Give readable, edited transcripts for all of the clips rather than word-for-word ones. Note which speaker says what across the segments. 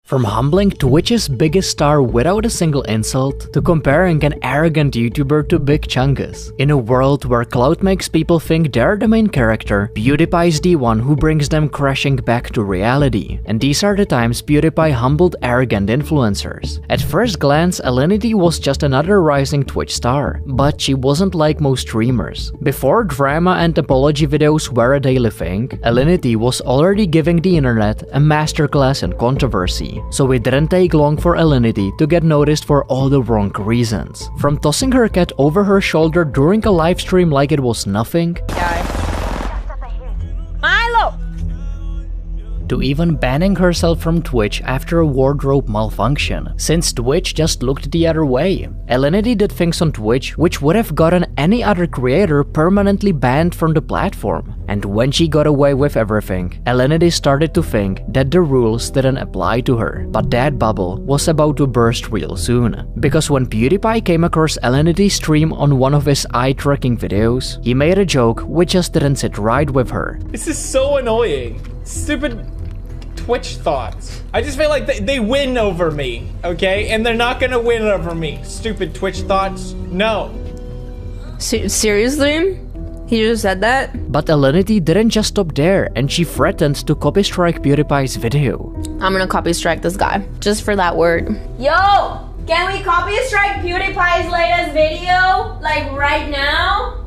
Speaker 1: From humbling Twitch's biggest star without a single insult, to comparing an arrogant YouTuber to Big Chungus. In a world where clout makes people think they're the main character, PewDiePie's the one who brings them crashing back to reality. And these are the times PewDiePie humbled arrogant influencers. At first glance, Alinity was just another rising Twitch star, but she wasn't like most streamers. Before drama and apology videos were a daily thing, Alinity was already giving the internet a masterclass in controversy. So it didn't take long for Alinity to get noticed for all the wrong reasons. From tossing her cat over her shoulder during a livestream like it was nothing, to even banning herself from Twitch after a wardrobe malfunction, since Twitch just looked the other way. Alinity did things on Twitch which would have gotten any other creator permanently banned from the platform. And when she got away with everything, Alinity started to think that the rules didn't apply to her. But that bubble was about to burst real soon. Because when PewDiePie came across Alinity's stream on one of his eye-tracking videos, he made a joke which just didn't sit right with her.
Speaker 2: This is so annoying. Stupid Twitch thoughts. I just feel like they win over me, okay? And they're not gonna win over me. Stupid Twitch thoughts. No.
Speaker 3: Seriously? He just said that?
Speaker 1: But Alinity didn't just stop there, and she threatened to copy strike PewDiePie's video.
Speaker 3: I'm gonna copy strike this guy, just for that word. Yo! Can we copy strike PewDiePie's latest video? Like right now?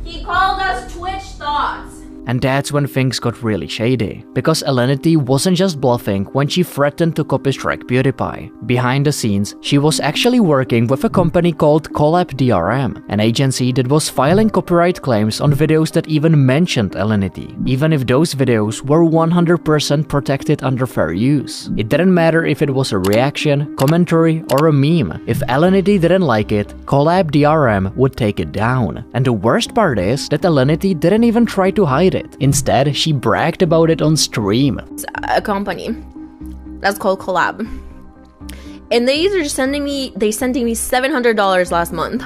Speaker 3: He called us Twitch thoughts.
Speaker 1: And that's when things got really shady, because Alinity wasn't just bluffing when she threatened to copy strike PewDiePie. Behind the scenes, she was actually working with a company called Collab DRM, an agency that was filing copyright claims on videos that even mentioned Alinity, even if those videos were 100% protected under fair use. It didn't matter if it was a reaction, commentary, or a meme. If Alinity didn't like it, Collab DRM would take it down. And the worst part is that Alinity didn't even try to hide it. Instead, she bragged about it on stream.
Speaker 3: It's a company that's called Collab, and they sent me $700 last month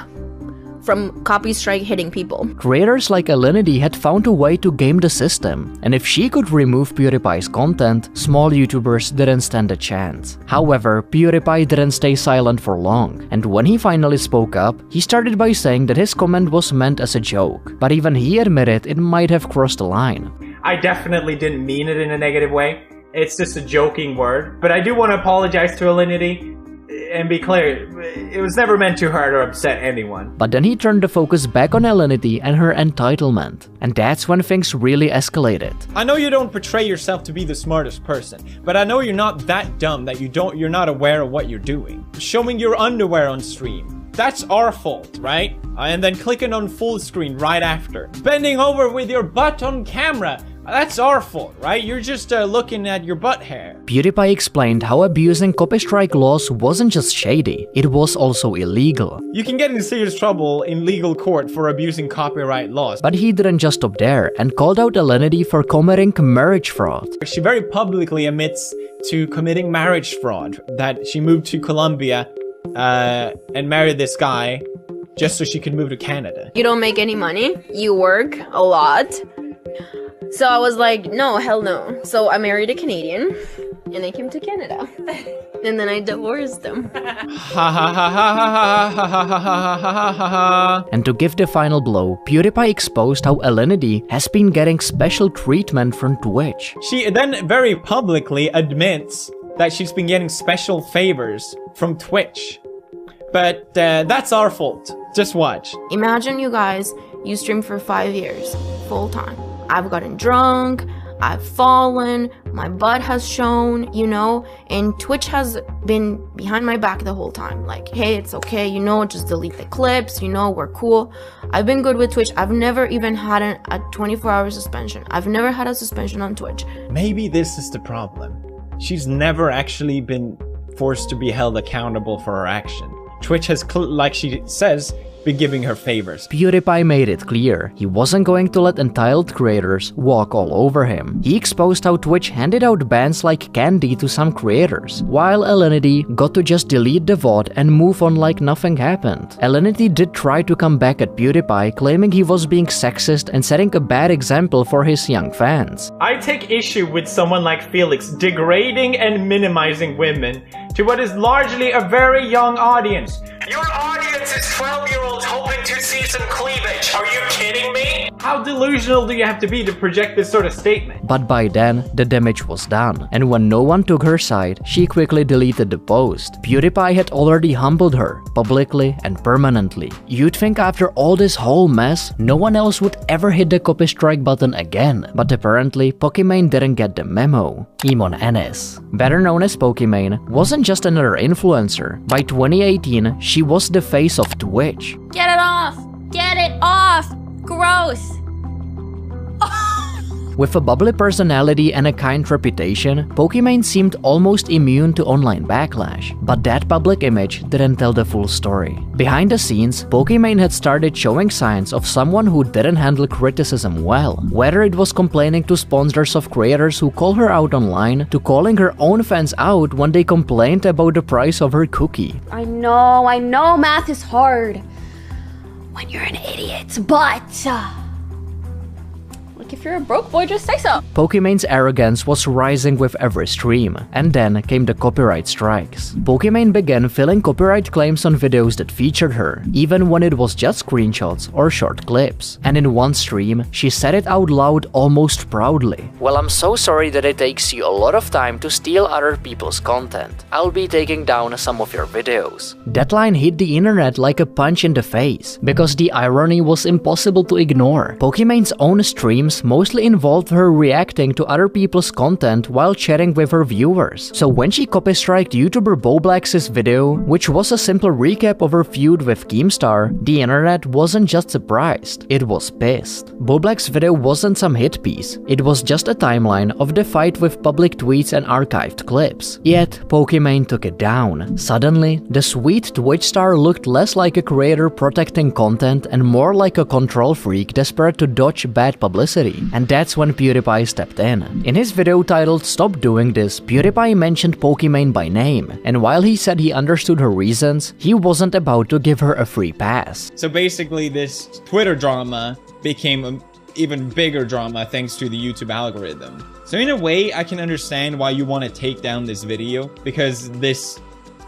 Speaker 3: from copy strike hitting people.
Speaker 1: Creators like Alinity had found a way to game the system, and if she could remove PewDiePie's content, small YouTubers didn't stand a chance. However, PewDiePie didn't stay silent for long, and when he finally spoke up, he started by saying that his comment was meant as a joke, but even he admitted it might have crossed the line.
Speaker 2: I definitely didn't mean it in a negative way. It's just a joking word. But I do want to apologize to Alinity. And be clear, it was never meant to hurt or upset anyone.
Speaker 1: But then he turned the focus back on Alinity and her entitlement. And that's when things really escalated.
Speaker 2: I know you don't portray yourself to be the smartest person, but I know you're not that dumb that you're not aware of what you're doing. Showing your underwear on stream, that's our fault, right? And then clicking on full screen right after. Bending over with your butt on camera, that's our fault, right? You're just looking at your butt hair.
Speaker 1: PewDiePie explained how abusing copy strike laws wasn't just shady, it was also illegal.
Speaker 2: You can get in serious trouble in legal court for abusing copyright laws.
Speaker 1: But he didn't just stop there and called out Alinity for committing marriage fraud.
Speaker 2: She very publicly admits to committing marriage fraud, that she moved to Colombia and married this guy just so she could move to Canada.
Speaker 3: You don't make any money, you work a lot. So I was like, no, hell no. So I married a Canadian, and I came to Canada. And then I divorced him.
Speaker 1: And to give the final blow, PewDiePie exposed how Alinity has been getting special treatment from Twitch.
Speaker 2: She then very publicly admits that she's been getting special favors from Twitch. But that's our fault. Just watch.
Speaker 3: Imagine you guys, you stream for 5 years, full time. I've gotten drunk, I've fallen, my butt has shown, you know, and Twitch has been behind my back the whole time. Like, hey, it's okay, you know, just delete the clips, you know, we're cool. I've been good with Twitch. I've never even had a 24-hour suspension. I've never had a suspension on Twitch.
Speaker 2: Maybe this is the problem. She's never actually been forced to be held accountable for her action. Twitch has, like she says, be giving her favors.
Speaker 1: PewDiePie made it clear he wasn't going to let entitled creators walk all over him. He exposed how Twitch handed out bans like candy to some creators, while Alinity got to just delete the VOD and move on like nothing happened. Alinity did try to come back at PewDiePie, claiming he was being sexist and setting a bad example for his young fans.
Speaker 2: I take issue with someone like Felix degrading and minimizing women to what is largely a very young audience. Your audience is 12-year-olds hoping to see some cleavage. Are you kidding me? How delusional do you have to be to project this sort of statement?
Speaker 1: But by then, the damage was done, and when no one took her side, she quickly deleted the post. PewDiePie had already humbled her, publicly and permanently. You'd think after all this whole mess, no one else would ever hit the copy strike button again, but apparently Pokimane didn't get the memo. Emon Ennis, better known as Pokimane, wasn't just another influencer. By 2018, she was the face of Twitch.
Speaker 3: Get it off! Get it off! Gross!
Speaker 1: With a bubbly personality and a kind reputation, Pokimane seemed almost immune to online backlash. But that public image didn't tell the full story. Behind the scenes, Pokimane had started showing signs of someone who didn't handle criticism well. Whether it was complaining to sponsors of creators who call her out online, to calling her own fans out when they complained about the price of her cookie.
Speaker 4: I know math is hard when you're an idiot, but if you're a broke boy, just say so.
Speaker 1: Pokimane's arrogance was rising with every stream, and then came the copyright strikes. Pokimane began filing copyright claims on videos that featured her, even when it was just screenshots or short clips. And in one stream, she said it out loud almost proudly. "Well, I'm so sorry that it takes you a lot of time to steal other people's content. I'll be taking down some of your videos." That line hit the internet like a punch in the face, because the irony was impossible to ignore. Pokimane's own streams mostly involved her reacting to other people's content while chatting with her viewers. So when she copy-striked YouTuber Boblax's video, which was a simple recap of her feud with Keemstar, the internet wasn't just surprised, it was pissed. Boblax's video wasn't some hit piece, it was just a timeline of the fight with public tweets and archived clips. Yet, Pokimane took it down. Suddenly, the sweet Twitch star looked less like a creator protecting content and more like a control freak desperate to dodge bad publicity. And that's when PewDiePie stepped in. In his video titled "Stop Doing This," PewDiePie mentioned Pokimane by name, and while he said he understood her reasons, he wasn't about to give her a free pass.
Speaker 2: So basically this Twitter drama became an even bigger drama thanks to the YouTube algorithm. So in a way, I can understand why you want to take down this video, because this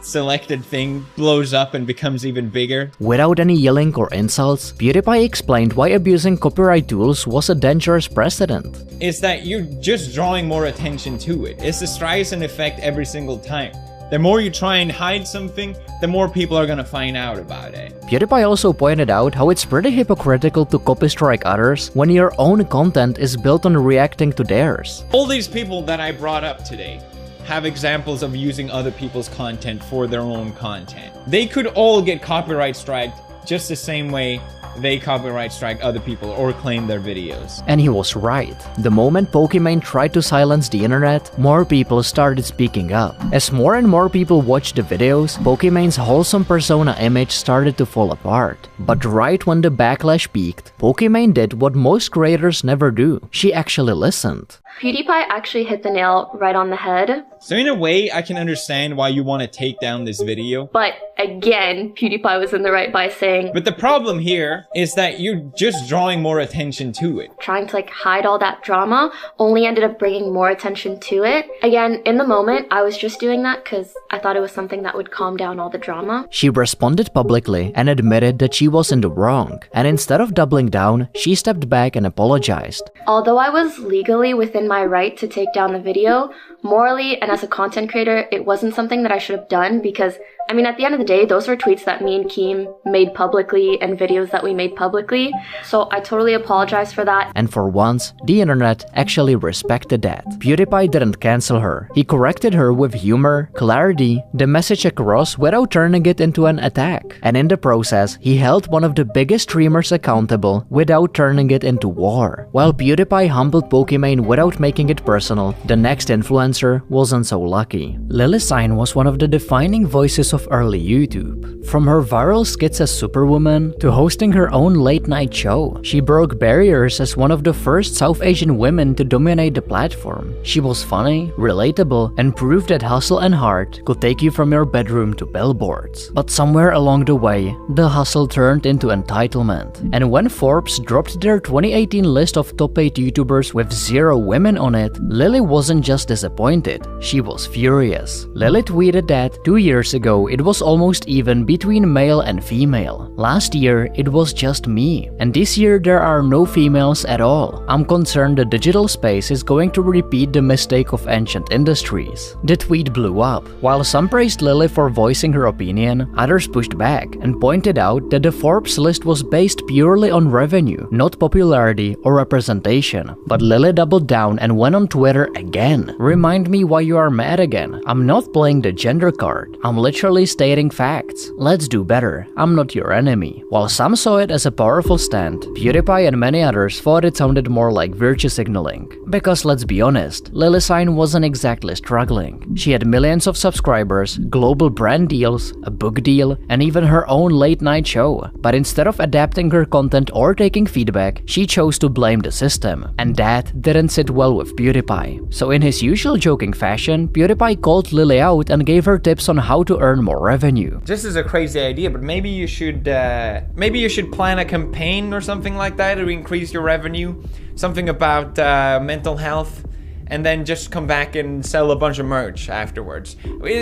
Speaker 2: selected thing blows up and becomes even bigger.
Speaker 1: Without any yelling or insults, PewDiePie explained why abusing copyright tools was a dangerous precedent.
Speaker 2: It's that you're just drawing more attention to it. It's the Streisand effect every single time. The more you try and hide something, the more people are gonna find out about it.
Speaker 1: PewDiePie also pointed out how it's pretty hypocritical to copy strike others when your own content is built on reacting to theirs.
Speaker 2: All these people that I brought up today have examples of using other people's content for their own content. They could all get copyright striked just the same way they copyright strike other people or claim their videos.
Speaker 1: And he was right. The moment Pokimane tried to silence the internet, more people started speaking up. As more and more people watched the videos, Pokimane's wholesome persona image started to fall apart. But right when the backlash peaked, Pokimane did what most creators never do. She actually listened.
Speaker 4: PewDiePie actually hit the nail right on the head.
Speaker 2: So in a way, I can understand why you want to take down this video.
Speaker 4: But again, PewDiePie was in the right by saying,
Speaker 2: but the problem here is that you're just drawing more attention to it.
Speaker 4: Trying to hide all that drama only ended up bringing more attention to it. Again, in the moment, I was just doing that because I thought it was something that would calm down all the drama.
Speaker 1: She responded publicly and admitted that she was in the wrong. And instead of doubling down, she stepped back and apologized.
Speaker 4: Although I was legally within my right to take down the video, morally and as a content creator, it wasn't something that I should have done because, I mean, at the end of the day, those were tweets that me and Keem made publicly and videos that we made publicly. So I totally apologize for that.
Speaker 1: And for once, the internet actually respected that. PewDiePie didn't cancel her. He corrected her with humor, clarity, the message across without turning it into an attack. And in the process, he held one of the biggest streamers accountable without turning it into war. While PewDiePie humbled Pokimane without making it personal, the next influencer wasn't so lucky. Lily Sign was one of the defining voices of of early YouTube. From her viral skits as Superwoman to hosting her own late-night show, she broke barriers as one of the first South Asian women to dominate the platform. She was funny, relatable, and proved that hustle and heart could take you from your bedroom to billboards. But somewhere along the way, the hustle turned into entitlement. And when Forbes dropped their 2018 list of top 8 YouTubers with 0 women on it, Lily wasn't just disappointed, she was furious. Lily tweeted that 2 years ago it was almost even between male and female. Last year it was just me. And this year there are no females at all. I'm concerned the digital space is going to repeat the mistake of ancient industries. The tweet blew up. While some praised Lily for voicing her opinion, others pushed back and pointed out that the Forbes list was based purely on revenue, not popularity or representation. But Lily doubled down and went on Twitter again. Remind me why you are mad again. I'm not playing the gender card. I'm literally stating facts. Let's do better. I'm not your enemy. While some saw it as a powerful stand, PewDiePie and many others thought it sounded more like virtue signaling. Because let's be honest, Lily Sign wasn't exactly struggling. She had millions of subscribers, global brand deals, a book deal, and even her own late-night show. But instead of adapting her content or taking feedback, she chose to blame the system. And that didn't sit well with PewDiePie. So in his usual joking fashion, PewDiePie called Lily out and gave her tips on how to earn more revenue.
Speaker 2: This is a crazy idea, but maybe you should plan a campaign or something like that to increase your revenue. Something about mental health, and then just come back and sell a bunch of merch afterwards.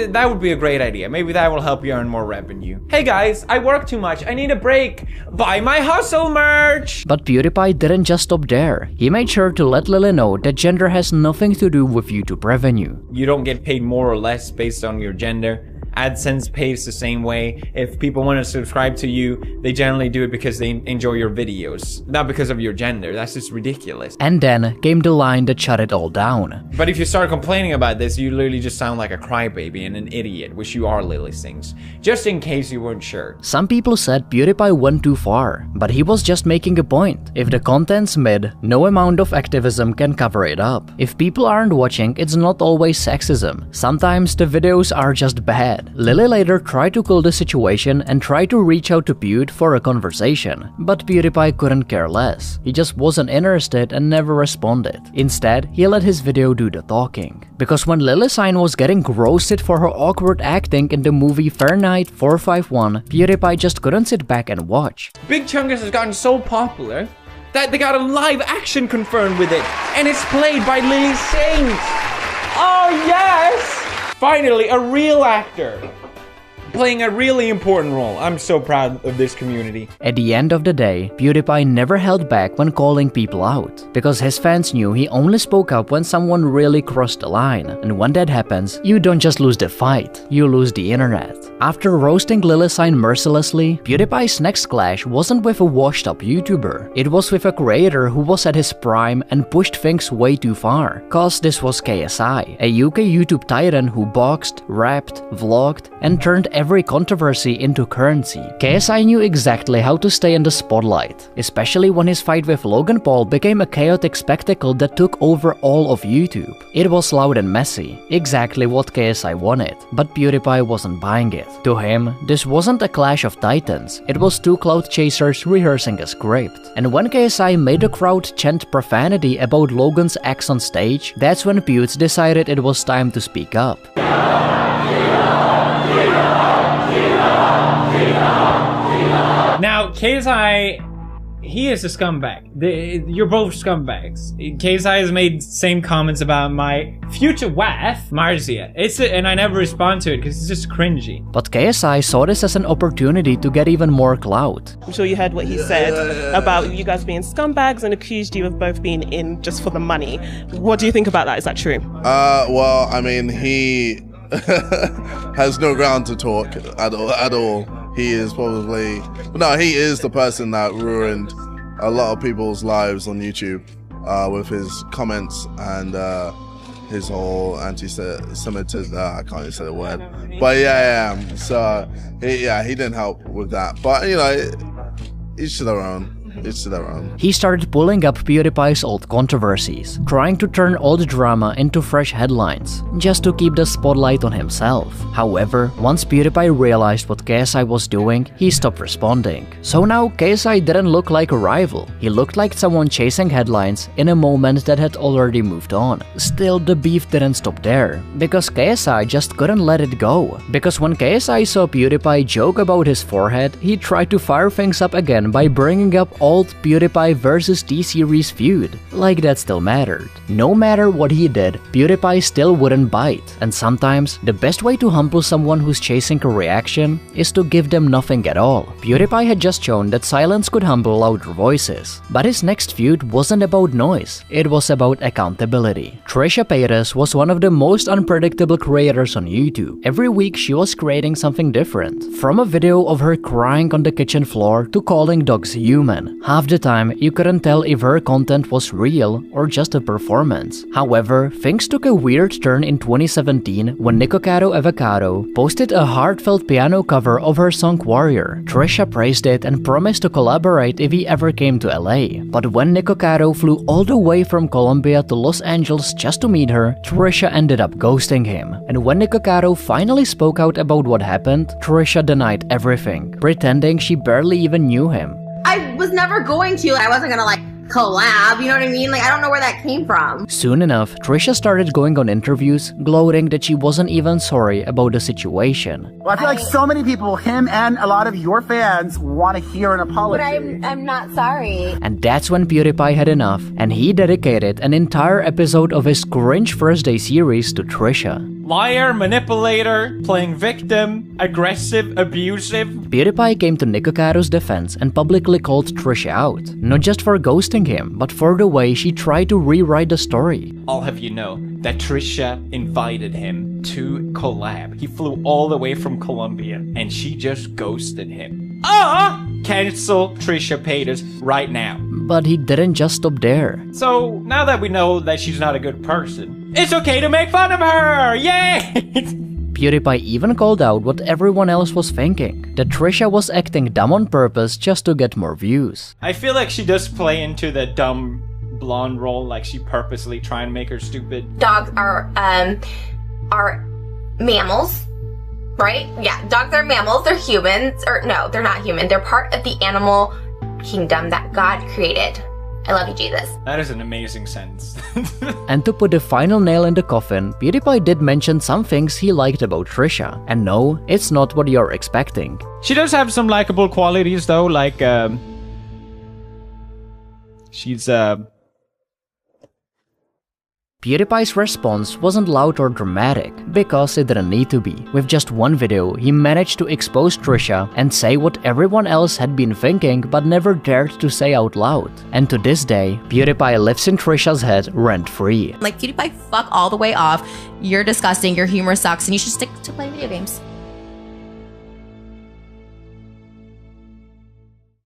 Speaker 2: That would be a great idea. Maybe that will help you earn more revenue. Hey guys, I work too much. I need a break. Buy my hustle merch!
Speaker 1: But PewDiePie didn't just stop there. He made sure to let Lily know that gender has nothing to do with YouTube revenue.
Speaker 2: You don't get paid more or less based on your gender. AdSense pays the same way. If people want to subscribe to you, they generally do it because they enjoy your videos, not because of your gender. That's just ridiculous.
Speaker 1: And then came the line that shut it all down.
Speaker 2: But if you start complaining about this, you literally just sound like a crybaby and an idiot, which you are, Lily Sings. Just in case you weren't sure.
Speaker 1: Some people said PewDiePie went too far, but he was just making a point. If the content's mid, no amount of activism can cover it up. If people aren't watching, it's not always sexism. Sometimes the videos are just bad. Lily later tried to cool the situation and tried to reach out to Pewd for a conversation, but PewDiePie couldn't care less. He just wasn't interested and never responded. Instead, he let his video do the talking. Because when Lily Sign was getting roasted for her awkward acting in the movie Fahrenheit 451, PewDiePie just couldn't sit back and watch.
Speaker 2: Big Chungus has gotten so popular that they got a live action confirmed with it, and it's played by Lily Sings. Oh yes! Finally, a real actor playing a really important role. I'm so proud of this community.
Speaker 1: At the end of the day, PewDiePie never held back when calling people out, because his fans knew he only spoke up when someone really crossed the line. And when that happens, you don't just lose the fight, you lose the internet. After roasting Lily Sign mercilessly, PewDiePie's next clash wasn't with a washed-up YouTuber. It was with a creator who was at his prime and pushed things way too far. Cause this was KSI, a UK YouTube titan who boxed, rapped, vlogged, and turned every controversy into currency. KSI knew exactly how to stay in the spotlight, especially when his fight with Logan Paul became a chaotic spectacle that took over all of YouTube. It was loud and messy, exactly what KSI wanted, but PewDiePie wasn't buying it. To him, this wasn't a clash of titans, it was two clout chasers rehearsing a script. And when KSI made the crowd chant profanity about Logan's ex on stage, that's when Pewd decided it was time to speak up.
Speaker 2: Now, KSI, he is a scumbag. You're both scumbags. KSI has made same comments about my future wife, Marzia. And I never respond to it because it's just cringy.
Speaker 1: But KSI saw this as an opportunity to get even more clout.
Speaker 5: I'm sure you heard what he said about you guys being scumbags and accused you of both being in just for the money. What do you think about that? Is that true?
Speaker 6: Well, I mean, he has no ground to talk at all. He is probably... No, he is the person that ruined a lot of people's lives on YouTube with his comments and his whole anti-Semitism. I can't even say the word. But yeah. So, he didn't help with that. But, you know, each to their own. Each to their own.
Speaker 1: He started pulling up PewDiePie's old controversies, trying to turn old drama into fresh headlines, just to keep the spotlight on himself. However, once PewDiePie realized what KSI was doing, he stopped responding. So now KSI didn't look like a rival, he looked like someone chasing headlines in a moment that had already moved on. Still, the beef didn't stop there, because KSI just couldn't let it go. Because when KSI saw PewDiePie joke about his forehead, he tried to fire things up again by bringing up old PewDiePie versus T-Series feud, like that still mattered. No matter what he did, PewDiePie still wouldn't bite, and sometimes the best way to humble someone who's chasing a reaction is to give them nothing at all. PewDiePie had just shown that silence could humble louder voices, but his next feud wasn't about noise, it was about accountability. Trisha Paytas was one of the most unpredictable creators on YouTube. Every week she was creating something different, from a video of her crying on the kitchen floor to calling dogs human. Half the time, you couldn't tell if her content was real or just a performance. However, things took a weird turn in 2017 when Nicocado Avocado posted a heartfelt piano cover of her song Warrior. Trisha praised it and promised to collaborate if he ever came to LA. But when Nicocado flew all the way from Colombia to Los Angeles just to meet her, Trisha ended up ghosting him. And when Nicocado finally spoke out about what happened, Trisha denied everything, pretending she barely even knew him.
Speaker 7: I was never going to. I wasn't gonna like collab, you know what I mean? Like, I don't know where that came from.
Speaker 1: Soon enough, Trisha started going on interviews, gloating that she wasn't even sorry about the situation.
Speaker 8: Well, I feel like so many people, him and a lot of your fans, want to hear an apology.
Speaker 7: But I'm not sorry.
Speaker 1: And that's when PewDiePie had enough, and he dedicated an entire episode of his cringe First Day series to Trisha.
Speaker 2: Liar, manipulator, playing victim, aggressive, abusive.
Speaker 1: PewDiePie came to Nicocado's defense and publicly called Trisha out, not just for ghosting him, but for the way she tried to rewrite the story.
Speaker 2: I'll have you know that Trisha invited him to collab. He flew all the way from Colombia, and she just ghosted him. Cancel Trisha Paytas right now.
Speaker 1: But he didn't just stop there.
Speaker 2: So, now that we know that she's not a good person, it's okay to make fun of her! Yay!
Speaker 1: PewDiePie even called out what everyone else was thinking, that Trisha was acting dumb on purpose just to get more views.
Speaker 2: I feel like she does play into the dumb blonde role, like she purposely try and make her stupid.
Speaker 7: Dogs are mammals, right? Yeah, dogs are mammals. They're humans. Or no, they're not human. They're part of the animal kingdom that God created. I love you, Jesus.
Speaker 2: That is an amazing sentence.
Speaker 1: And to put the final nail in the coffin, PewDiePie did mention some things he liked about Trisha. And no, it's not what you're expecting.
Speaker 2: She does have some likable qualities though, like she's
Speaker 1: PewDiePie's response wasn't loud or dramatic, because it didn't need to be. With just one video, he managed to expose Trisha and say what everyone else had been thinking but never dared to say out loud. And to this day, PewDiePie lives in Trisha's head rent-free.
Speaker 7: Like, PewDiePie, fuck all the way off. You're disgusting, your humor sucks, and you should stick to playing video games.